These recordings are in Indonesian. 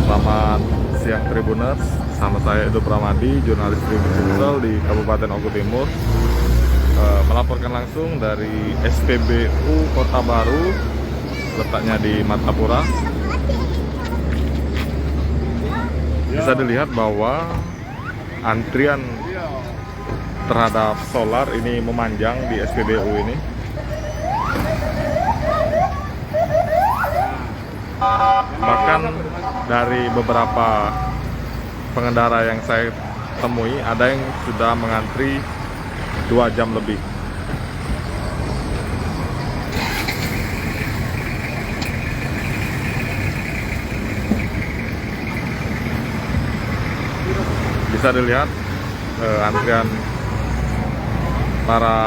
Selamat siang Tribuners, sama saya Edo Pramadi, jurnalis Tribun Sumsel di Kabupaten Ogo Timur, melaporkan langsung dari SPBU Kota Baru, letaknya di Martapura. Bisa dilihat bahwa antrian terhadap solar ini memanjang di SPBU ini. Bahkan dari beberapa pengendara yang saya temui, ada yang sudah mengantri 2 jam lebih. Bisa dilihat antrian para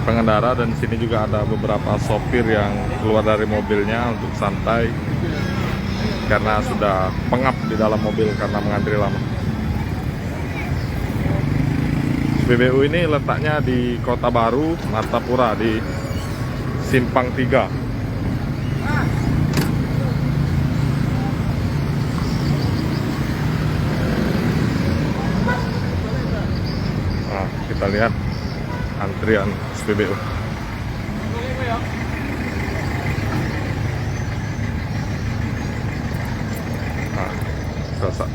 pengendara, dan di sini juga ada beberapa sopir yang keluar dari mobilnya untuk santai karena sudah pengap di dalam mobil karena mengantri lama. SPBU ini letaknya di Kota Baru, Martapura, di Simpang 3. Nah, kita lihat antrian SPBU. Nah,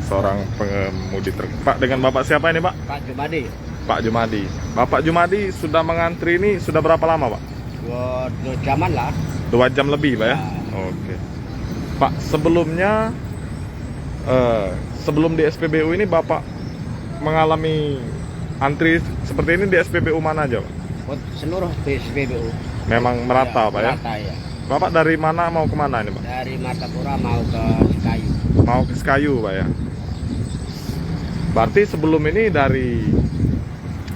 seorang pengemudi truk. Pak, dengan Bapak siapa ini, Pak? Pak Jumadi. Pak Jumadi. Bapak Jumadi sudah mengantri ini sudah berapa lama, Pak? 2 jaman lah. 2 jam lebih, Pak ya? Oke. Pak, sebelumnya sebelum di SPBU ini Bapak mengalami antri seperti ini di SPBU mana aja, Pak? Seluruh di SPBU. Memang merata, Ya, Pak ya? merata, ya. Bapak dari mana mau kemana ini, Pak? Dari Martapura mau ke Sekayu. Mau ke Sekayu, Pak ya? Berarti sebelum ini dari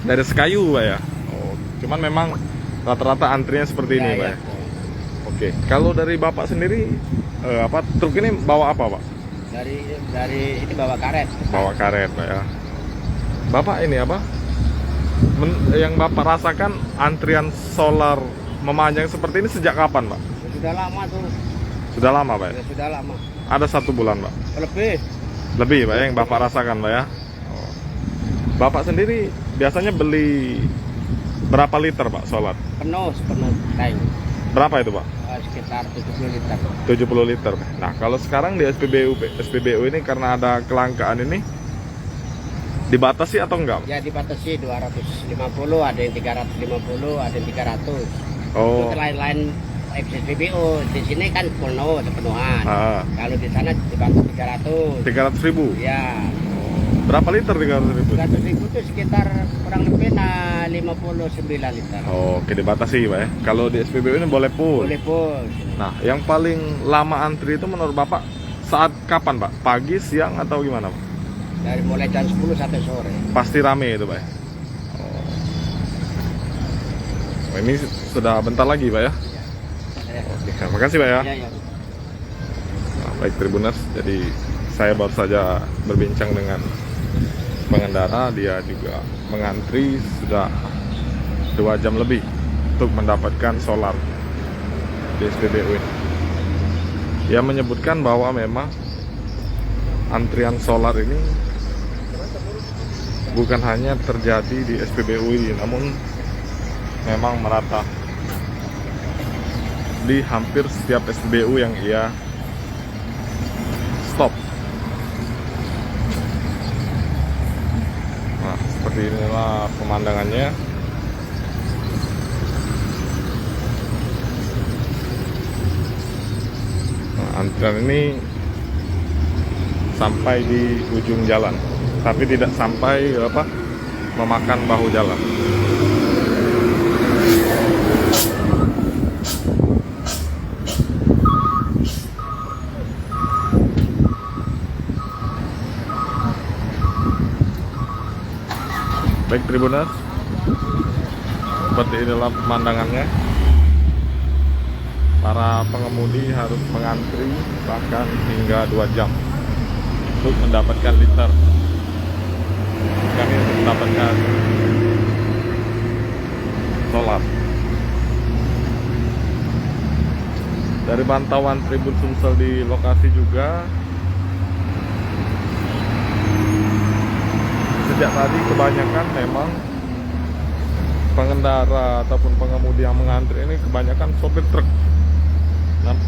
Sekayu, Pak ya? Oh, cuman memang rata-rata antrinya seperti ini, Pak ya? Oke. Kalau dari Bapak sendiri, truk ini bawa apa, Pak? Dari ini bawa karet. Bawa karet, Pak ya? Bapak ini apa? Yang Bapak rasakan antrian solar memanjang seperti ini sejak kapan, Pak? Sudah lama tuh. Sudah lama, Pak ya? Sudah lama. Ada 1 bulan, Pak? Lebih, Pak ya, yang Bapak rasakan, Pak ya? Oh. Bapak sendiri biasanya beli berapa liter, Pak, solar? penuh tank. Berapa itu, Pak? Sekitar 70 liter. 70 liter. Nah, kalau sekarang di SPBU ini karena ada kelangkaan ini, dibatasi atau enggak? Ya dibatasi 250, ada yang 350, ada yang 300. Oh. Itu lain-lain SPBU. Di sini kan penuh, sepenuhan. Kalau di sana dibantu 300. 300.000? Ya. Berapa liter 300.000? 300.000 itu sekitar kurang lebih 59 liter. Oh, oke, dibatasi, Pak ya. Kalau di SPBU ini boleh full. Boleh full. Nah, yang paling lama antri itu menurut Bapak saat kapan, Pak? Pagi, siang, atau gimana, Pak? Dari mulai jam 10 sampai sore. Pasti rame itu, Pak ya? Oh. Ini sudah bentar lagi, Pak ya? Ya. Oke, terima kasih, Pak ya. Ya. Nah, baik Tribuners, jadi saya baru saja berbincang dengan pengendara. Dia juga mengantri sudah 2 jam lebih untuk mendapatkan solar di SPBU ini. Ia menyebutkan bahwa memang antrian solar ini bukan hanya terjadi di SPBU ini, namun memang merata di hampir setiap SPBU yang ia stop. Nah, seperti inilah pemandangannya. Nah, antrian ini sampai di ujung jalan, tapi tidak sampai memakan bahu jalan. Baik Tribuners, seperti inilah pemandangannya. Para pengemudi harus mengantri bahkan hingga 2 jam untuk mendapatkan liter. Kami untuk mendapatkan solar. Dari pantauan Tribun Sumsel di lokasi juga, sejak tadi kebanyakan memang pengendara ataupun pengemudi yang mengantri ini kebanyakan sopir truk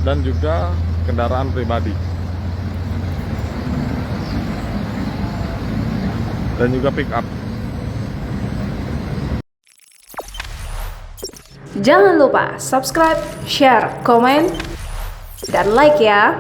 dan juga kendaraan pribadi dan juga pick up. Jangan lupa subscribe, share, komen, dan like ya.